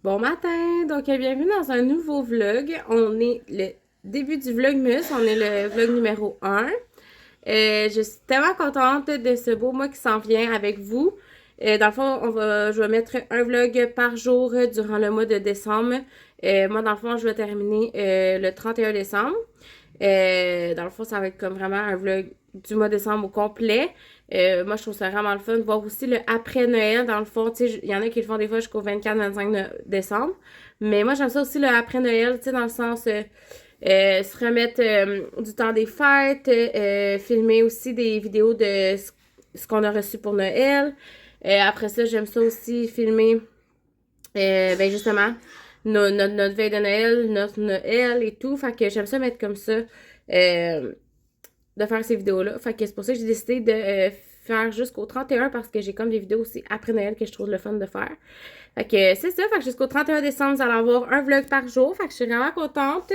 Bon matin, donc bienvenue dans un nouveau vlog. On est le début du Vlogmas, on est le vlog numéro 1. Je suis tellement contente de ce beau mois qui s'en vient avec vous. Dans le fond, je vais mettre un vlog par jour durant le mois de décembre. Moi, dans le fond, je vais terminer le 31 décembre. Dans le fond, ça va être comme vraiment un vlog du mois de décembre au complet. Moi, je trouve ça vraiment le fun de voir aussi le après-Noël. Dans le fond, tu sais, il y en a qui le font des fois jusqu'au 24-25 décembre. Mais moi, j'aime ça aussi le après-Noël, tu sais, dans le sens se remettre du temps des fêtes, filmer aussi des vidéos de ce qu'on a reçu pour Noël. Après ça, j'aime ça aussi filmer, ben justement, notre veille de Noël, notre Noël et tout. Fait que j'aime ça mettre comme ça, de faire ces vidéos-là. Fait que c'est pour ça que j'ai décidé de faire jusqu'au 31 parce que j'ai comme des vidéos aussi après Noël que je trouve le fun de faire. Fait que c'est ça. Fait que jusqu'au 31 décembre, vous allez avoir un vlog par jour. Fait que je suis vraiment contente.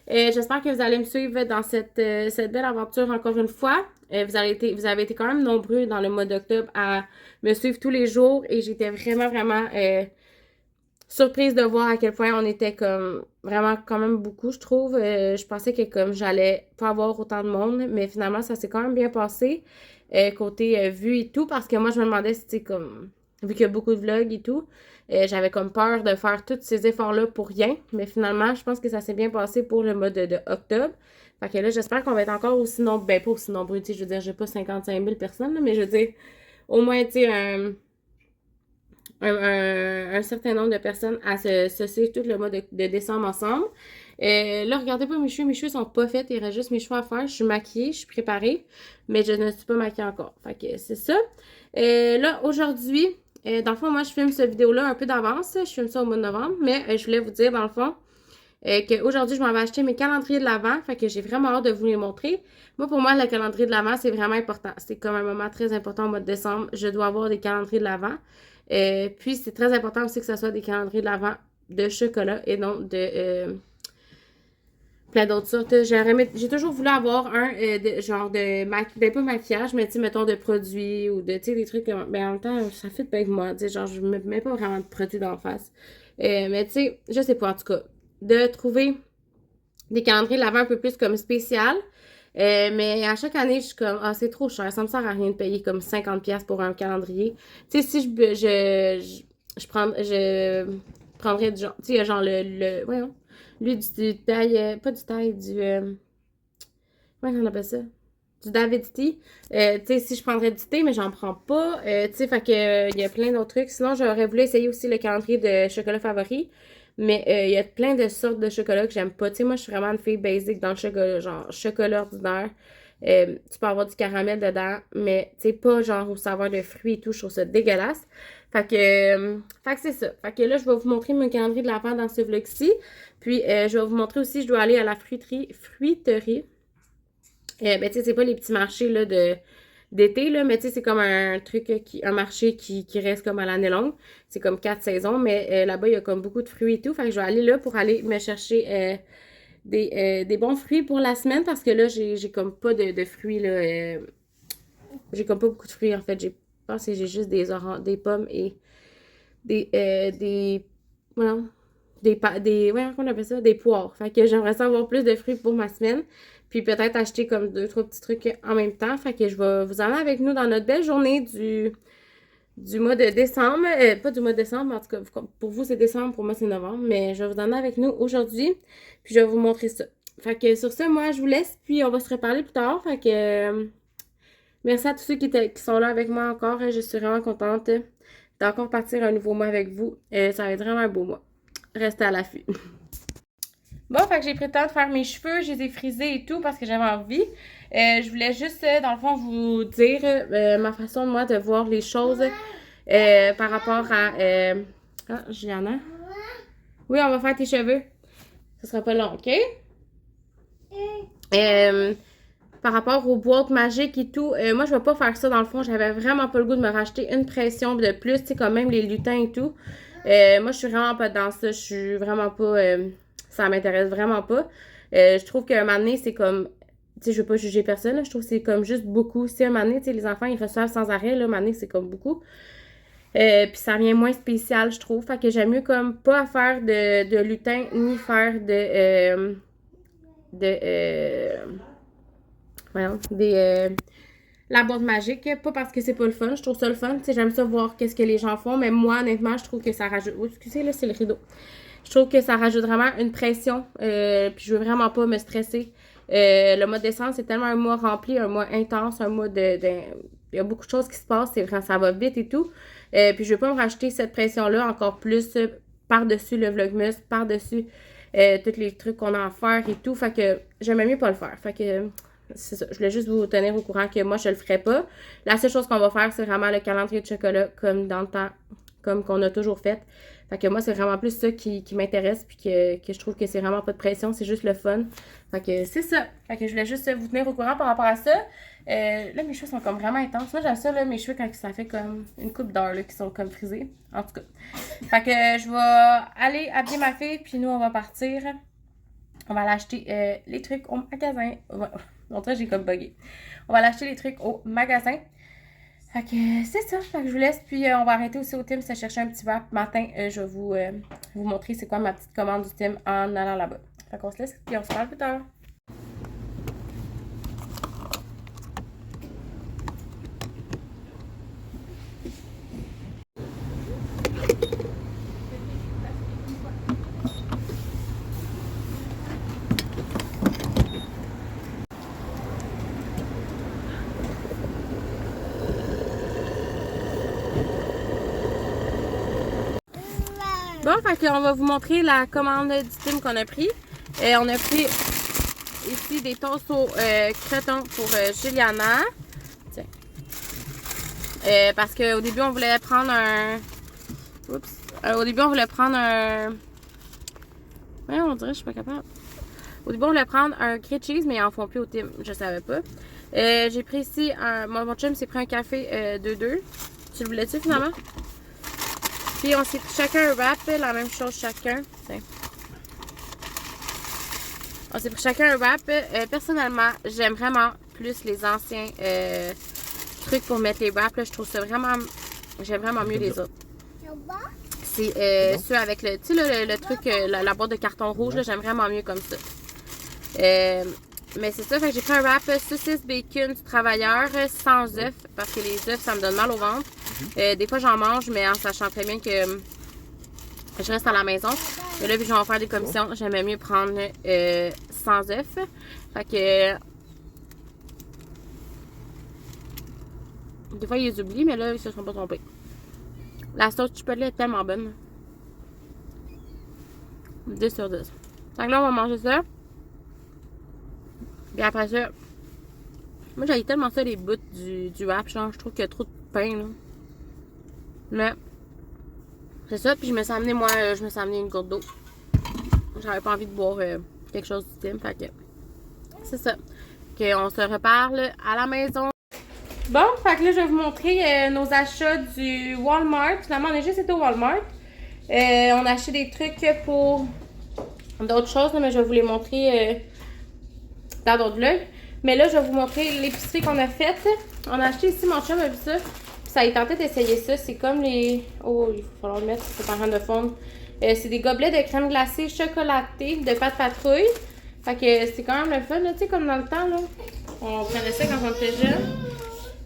J'espère que vous allez me suivre dans cette belle aventure encore une fois. Vous avez été quand même nombreux dans le mois d'octobre à me suivre tous les jours et j'étais vraiment surprise de voir à quel point on était comme vraiment quand même beaucoup, je trouve. Je pensais que comme j'allais pas avoir autant de monde, mais finalement ça s'est quand même bien passé côté vue et tout parce que moi je me demandais si c'était comme vu qu'il y a beaucoup de vlogs et tout, j'avais comme peur de faire tous ces efforts-là pour rien, mais finalement je pense que ça s'est bien passé pour le mois de octobre. Fait que là j'espère qu'on va être encore aussi nombreux, ben pas aussi nombreux, tu sais, je veux dire j'ai pas 55 000 personnes, là, mais je veux dire au moins tu sais un certain nombre de personnes à se suivre tout le mois de décembre ensemble. Là, regardez pas mes cheveux sont pas faits, il reste juste mes cheveux à faire. Je suis maquillée, je suis préparée, mais je ne suis pas maquillée encore. Fait que c'est ça. Là, aujourd'hui, dans le fond, moi, je filme cette vidéo-là un peu d'avance. Je filme ça au mois de novembre, mais je voulais vous dire, dans le fond, qu'aujourd'hui, je m'en vais acheter mes calendriers de l'Avent. Fait que j'ai vraiment hâte de vous les montrer. Moi, pour moi, le calendrier de l'Avent, c'est vraiment important. C'est comme un moment très important au mois de décembre. Je dois avoir des calendriers de l'Avent. Puis, c'est très important aussi que ce soit des calendriers de l'Avent de chocolat et non de plein d'autres sortes. J'ai toujours voulu avoir un genre de ben pas maquillage, mais tu sais, mettons de produits ou de, tu sais, des trucs comme, ben en même temps, ça fait pas avec moi. Tu sais, genre, je me mets pas vraiment de produits d'en face. Mais tu sais, je sais pas, en tout cas, de trouver des calendriers de l'Avent un peu plus comme spécial. Mais à chaque année, je suis comme, ah, c'est trop cher. Ça me sert à rien de payer comme 50$ pour un calendrier. Tu sais, si je prendrais du genre, tu sais, genre voyons, lui, du taille, pas du taille, comment on appelle ça? Du Davidity. Tu sais, si je prendrais du thé, mais j'en prends pas. Tu sais, fait que, il y a plein d'autres trucs. Sinon, j'aurais voulu essayer aussi le calendrier de chocolat favori. Mais il y a plein de sortes de chocolat que j'aime pas. Tu sais, moi, je suis vraiment une fille basic dans le chocolat, genre chocolat ordinaire. Tu peux avoir du caramel dedans, mais tu sais, pas genre au saveur de fruits et tout. Je trouve ça dégueulasse. Fait que c'est ça. Fait que là, je vais vous montrer mon calendrier de l'Avent dans ce vlog-ci. Puis, je vais vous montrer aussi, je dois aller à la fruiterie. Ben, tu sais, c'est pas les petits marchés là, d'été, là, mais tu sais, c'est comme un truc, un marché qui reste comme à l'année longue. C'est comme 4 saisons, mais là-bas, il y a comme beaucoup de fruits et tout. Fait que je vais aller là pour aller me chercher des bons fruits pour la semaine parce que là, j'ai comme pas de fruits, là. J'ai comme pas beaucoup de fruits, en fait. Je pense que j'ai juste des oranges, des pommes et des, voilà, ouais, comment on appelle ça? Des poires. Fait que j'aimerais ça avoir plus de fruits pour ma semaine. Puis peut-être acheter comme 2, 3 petits trucs en même temps. Fait que je vais vous emmener avec nous dans notre belle journée du mois de décembre. Pas du mois de décembre, mais en tout cas, pour vous c'est décembre, pour moi c'est novembre. Mais je vais vous emmener avec nous aujourd'hui. Puis je vais vous montrer ça. Fait que sur ça, moi je vous laisse. Puis on va se reparler plus tard. Fait que merci à tous ceux qui sont là avec moi encore. Je suis vraiment contente d'encore partir un nouveau mois avec vous. Ça va être vraiment un beau mois. Restez à l'affût. Bon, fait que j'ai pris le temps de faire mes cheveux, je les ai frisés et tout parce que j'avais envie. Je voulais juste, dans le fond, vous dire ma façon, moi, de voir les choses par rapport à... Ah, Juliana? Oui, on va faire tes cheveux. Ce sera pas long, OK? Par rapport aux boîtes magiques et tout, moi, je vais pas faire ça, dans le fond. J'avais vraiment pas le goût de me racheter une pression de plus, tu sais, comme même les lutins et tout. Moi, je suis vraiment pas dans ça. Je suis vraiment pas... ça m'intéresse vraiment pas. Je trouve qu'un moment donné, c'est comme... Tu sais, je veux pas juger personne, là, je trouve que c'est comme juste beaucoup. Si un moment donné, tu sais, les enfants, ils reçoivent sans arrêt, là, un moment donné, c'est comme beaucoup. Puis ça vient moins spécial, je trouve. Fait que j'aime mieux comme pas faire de lutin ni faire voyons, la boîte magique. Pas parce que c'est pas le fun. Je trouve ça le fun. Tu sais, j'aime ça voir qu'est-ce que les gens font. Mais moi, honnêtement, je trouve que ça rajoute. Oh, excusez, là, c'est le rideau. Je trouve que ça rajoute vraiment une pression. Puis je veux vraiment pas me stresser. Le mois de décembre, c'est tellement un mois rempli, un mois intense, un mois il y a beaucoup de choses qui se passent, c'est vrai, ça va vite et tout. Puis je veux pas me rajouter cette pression-là encore plus par-dessus le Vlogmas, par-dessus tous les trucs qu'on a à faire et tout. Fait que j'aimais mieux pas le faire. Fait que c'est ça. Je voulais juste vous tenir au courant que moi, je le ferais pas. La seule chose qu'on va faire, c'est vraiment le calendrier de chocolat comme dans le temps, comme qu'on a toujours fait. Fait que moi, c'est vraiment plus ça qui m'intéresse puis que je trouve que c'est vraiment pas de pression, c'est juste le fun. Fait que c'est ça. Fait que je voulais juste vous tenir au courant par rapport à ça. Là, mes cheveux sont comme vraiment intenses. Moi, j'aime ça, là, mes cheveux, quand ça fait comme une coupe d'heure, là, qui sont comme frisés. En tout cas. Fait que je vais aller habiller ma fille, puis nous, on va partir. On va aller acheter les trucs au magasin. En tout cas, j'ai comme bugué. On va aller acheter les trucs au magasin. Fait que c'est ça. Fait que je vous laisse, puis on va arrêter aussi au Tim si chercher un petit wrap. Matin, je vais vous montrer c'est quoi ma petite commande du Tim en allant là-bas. Fait qu'on se laisse, puis on se parle plus tard. Bon, fait qu'on va vous montrer la commande du Tim qu'on a pris. On a pris ici des toasts au creton pour Juliana. Tiens. Parce qu'au début, on voulait prendre un... Oups. Au début, on voulait prendre un... Ouais, on dirait que je suis pas capable. Au début, on voulait prendre un grilled cheese, mais ils en font plus au Tim. Je savais pas. J'ai pris ici un... Mon chum s'est pris un café 2-2. Tu le voulais-tu finalement? Puis on s'est pris chacun un wrap, la même chose chacun. Tiens. On s'est pris chacun un wrap. Personnellement, j'aime vraiment plus les anciens trucs pour mettre les wraps. Là, je trouve ça vraiment... J'aime vraiment mieux les autres. C'est ceux avec le... Tu sais, le truc, la boîte de carton rouge, j'aime vraiment mieux comme ça. Mais c'est ça, fait que j'ai pris un wrap saucisse bacon du travailleur sans œufs, parce que les œufs, ça me donne mal au ventre. Des fois, j'en mange, mais en sachant très bien que je reste à la maison. Mais là, vu que je vais en faire des commissions, j'aimais mieux prendre sans œufs. Fait que... Des fois, ils les oublient, mais là, ils se sont pas trompés. La sauce chipotle est tellement bonne. 10 sur 10. Donc là, on va manger ça. Puis après ça, moi, j'aille tellement ça, les bouts du wrap. Genre, je trouve qu'il y a trop de pain, là. Mais, c'est ça. Puis je me suis amené, moi, une gourde d'eau. J'avais pas envie de boire quelque chose du Tim. Fait que, c'est ça. Ok, on se reparle à la maison. Bon, fait que là, je vais vous montrer nos achats du Walmart. Finalement, on est juste été au Walmart. On a acheté des trucs pour d'autres choses, là, mais je vais vous les montrer dans d'autres vlogs. Mais là, je vais vous montrer l'épicerie qu'on a faite. On a acheté ici, mon chum a vu ça. Puis ça a tenté d'essayer ça. C'est comme les... Oh, il va falloir le mettre, c'est en train de fondre. C'est des gobelets de crème glacée chocolatée de pâte patrouille. Fait que c'est quand même le fun, tu sais, comme dans le temps, là. On prenait ça quand on était jeune.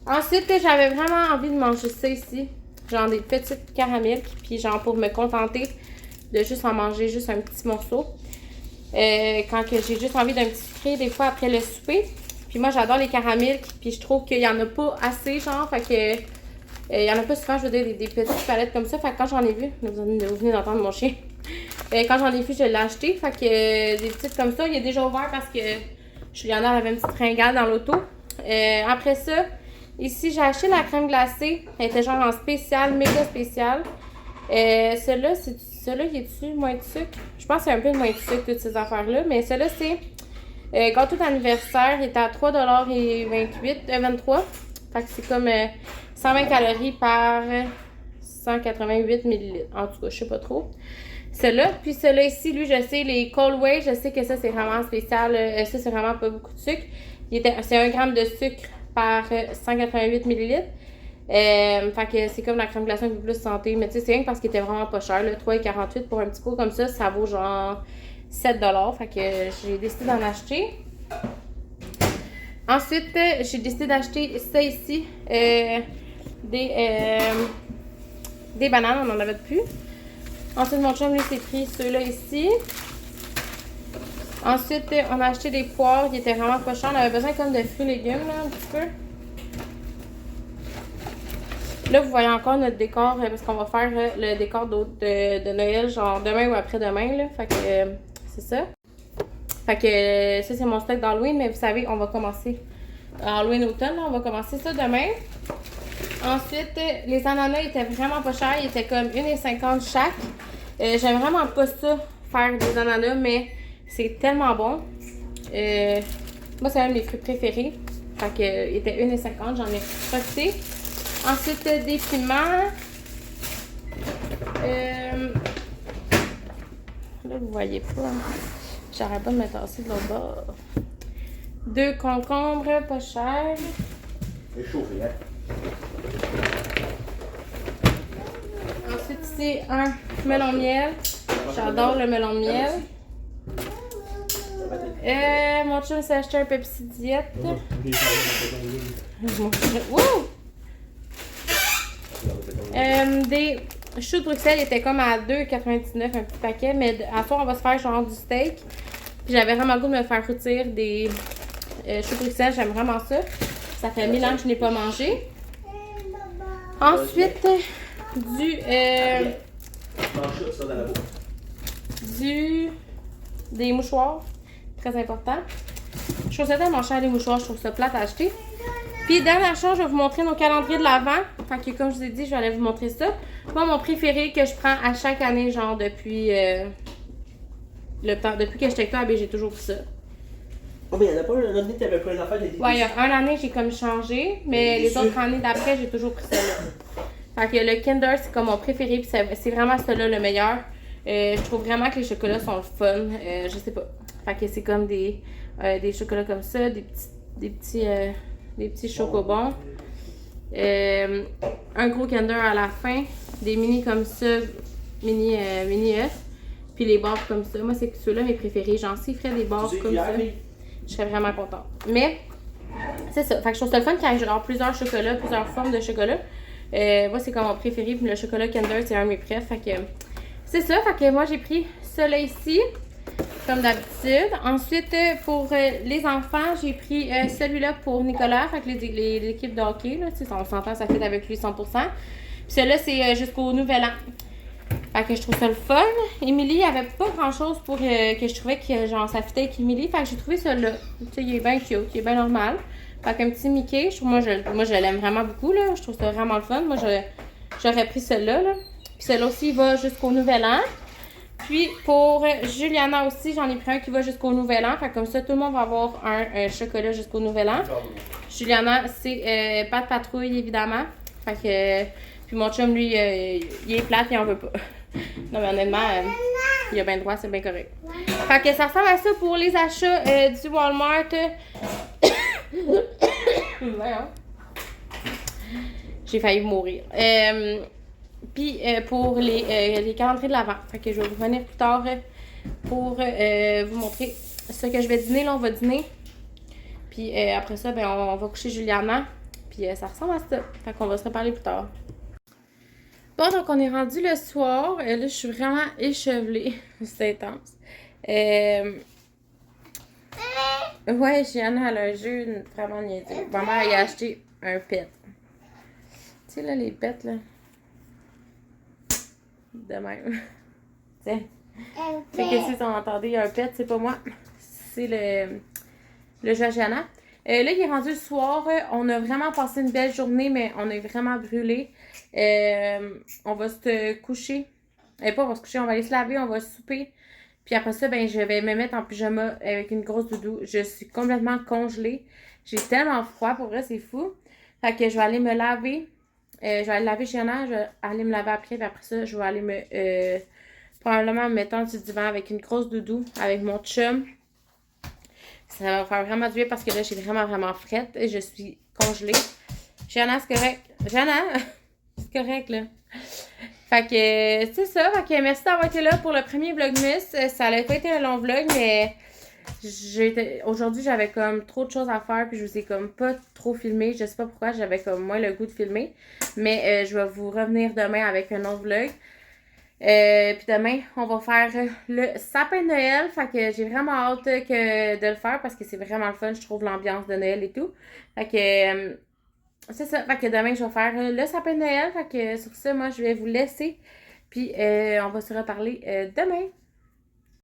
Ensuite, j'avais vraiment envie de manger ça ici. Genre des petites caramels. Puis genre pour me contenter de juste en manger juste un petit morceau. Quand j'ai juste envie d'un petit sucré des fois après le souper. Puis moi, j'adore les caramels. Puis je trouve qu'il y en a pas assez, genre. Fait que il y en a pas souvent, je veux dire, des petites palettes comme ça. Fait que quand j'en ai vu, vous venez d'entendre mon chien. Quand j'en ai vu, je l'ai acheté. Fait que des petites comme ça, il est déjà ouvert parce que Juliana avait une petite ringade dans l'auto. Après ça, ici, j'ai acheté la crème glacée. Elle était genre en spécial, méga spécial. Celle-là, il est-tu moins de sucre? Je pense que c'est un peu moins de sucre, toutes ces affaires-là. Mais celle-là, c'est gâteau d'anniversaire. Il était à 3,23 $. Fait que c'est comme 120 calories par 188 ml. En tout cas, je sais pas trop. Celle-là. Puis celle-là ici, lui, je sais, les Cold Way, je sais que ça, c'est vraiment spécial. Ça, c'est vraiment pas beaucoup de sucre. C'est 1 g de sucre par 188 ml. Fait que c'est comme la crème glacée un peu plus santé. Mais tu sais, c'est rien que parce qu'il était vraiment pas cher. Là, 3,48 pour un petit pot comme ça vaut genre 7$. Fait que j'ai décidé d'en acheter. Ensuite, j'ai décidé d'acheter ça ici. Des bananes, on en avait plus. Ensuite, mon chum, lui, s'est pris ceux-là ici. Ensuite, on a acheté des poires qui étaient vraiment pas chers. On avait besoin comme de fruits et légumes, là, un petit peu. Là, vous voyez encore notre décor, parce qu'on va faire le décor de Noël, genre demain ou après-demain, là. Fait que c'est ça. Fait que ça, c'est mon stock d'Halloween, mais vous savez, on va commencer Halloween-automne, là, on va commencer ça demain. Ensuite, les ananas étaient vraiment pas chers, ils étaient comme 1,50 chaque. J'aime vraiment pas ça, faire des ananas, mais c'est tellement bon. Moi, c'est un de mes fruits préférés. Fait que, il était 1,50, j'en ai profité. Ensuite, des piments. Là, vous voyez pas. J'arrête pas de me tasser de l'autre bord. 2 concombres, pas chers. C'est chauffé, hein? Ensuite, ici, un melon miel. J'adore le melon miel. Mon chum s'est acheté un Pepsi Diète. Wouh! Des choux de Bruxelles étaient comme à 2,99 un petit paquet, mais à soir on va se faire genre du steak. Puis j'avais vraiment le goût de me faire rôtir des choux de Bruxelles, j'aime vraiment ça. Ça fait 1000 ans que je n'ai pas mangé. Ensuite, des mouchoirs, très important. Je trouve ça tellement cher les mouchoirs, je trouve ça plate à acheter. Puis dernière chose, je vais vous montrer nos calendriers de l'Avent. Fait que comme je vous ai dit, je vais aller vous montrer ça. Moi, mon préféré que je prends à chaque année, genre depuis depuis que j'étais avec toi, j'ai toujours pris ça. Oh, mais il n'y en a pas une année que tu avais pris les affaires de Ouais, il y a une année, j'ai comme changé, mais les autres années d'après, j'ai toujours pris celle-là. Fait que le Kinder, c'est comme mon préféré, puis c'est vraiment celui-là le meilleur. Je trouve vraiment que les chocolats sont le fun. Je sais pas. Fait que c'est comme des chocolats comme ça, des petits chocobons. Un gros Kinder à la fin. Des mini comme ça, mini œufs. Puis les barres comme ça. Moi, c'est ceux-là mes préférés. Genre, s'ils feraient des barres comme ça, je serais vraiment contente. Mais, c'est ça. Fait que je trouve ça le fun qu'il y ait genre plusieurs chocolats, plusieurs formes de chocolat. Moi, c'est comme mon préféré. Puis le chocolat Kinder, c'est un de mes préfs. Fait que, c'est ça. Fait que moi, j'ai pris celui-là ici. Comme d'habitude. Ensuite, pour les enfants, j'ai pris celui-là pour Nicolas. Fait que l'équipe de hockey, là, on s'entend, ça fait avec lui 100%. Puis celui-là, c'est jusqu'au nouvel an. Fait que je trouve ça le fun. Émilie, il n'y avait pas grand-chose pour que je trouvais que genre, ça fitait avec Émilie. Fait que j'ai trouvé celui-là. Tu sais, il est bien cute, il est bien normal. Fait qu'un petit Mickey, moi, je l'aime vraiment beaucoup, là. Je trouve ça vraiment le fun. Moi, j'aurais pris celui-là, là. Puis celui-là aussi, il va jusqu'au nouvel an. Puis pour Juliana aussi, j'en ai pris un qui va jusqu'au nouvel an. Fait que comme ça, tout le monde va avoir un chocolat jusqu'au nouvel an. Juliana, c'est pas de patrouille, évidemment. Fait que, puis mon chum, lui, il est plate, il en veut pas. Non, mais honnêtement, il a bien le droit, c'est bien correct. Fait que ça ressemble à ça pour les achats du Walmart. J'ai failli mourir. Puis pour les calendriers de l'Avent. Fait que je vais revenir plus tard pour vous montrer ce que je vais dîner. Là, on va dîner. Puis après ça, ben, on va coucher Juliana. Puis ça ressemble à ça. Fait qu'on va se reparler plus tard. Bon, donc on est rendu le soir. Là, je suis vraiment échevelée. C'est intense. Ouais, Juliana, elle a un jeu vraiment niaiseux. Ma mère, elle a acheté un pet. Tu sais, là, les pets, là. De même. Tiens. Fait que si vous entendez, il y a un pet, c'est pas moi. C'est le Jajana. Là, il est rendu le soir. On a vraiment passé une belle journée, mais on est vraiment brûlé. On va se coucher. Pas on va se coucher, on va aller se laver, on va souper. Puis après ça, ben, je vais me mettre en pyjama avec une grosse doudou. Je suis complètement congelée. J'ai tellement froid, pour vrai, c'est fou. Fait que je vais aller me laver. Je vais aller laver Gianna, je vais aller me laver après, puis après ça, je vais aller probablement me mettre sur le divan avec une grosse doudou, avec mon chum. Ça va me faire vraiment du bien parce que là, j'ai vraiment frette et je suis congelée. Gianna, c'est correct. Gênant. C'est correct, là. Fait que, c'est ça. Fait que merci d'avoir été là pour le premier Vlogmas. Ça a pas été un long vlog, mais aujourd'hui, j'avais comme trop de choses à faire, puis je vous ai comme pas trop filmé. Je sais pas pourquoi, j'avais comme moins le goût de filmer. Mais je vais vous revenir demain avec un autre vlog. Puis demain, on va faire le sapin de Noël. Fait que j'ai vraiment hâte de le faire parce que c'est vraiment le fun. Je trouve l'ambiance de Noël et tout. Fait que c'est ça. Fait que demain, je vais faire le sapin de Noël. Fait que sur ça, moi, je vais vous laisser. Puis on va se reparler demain.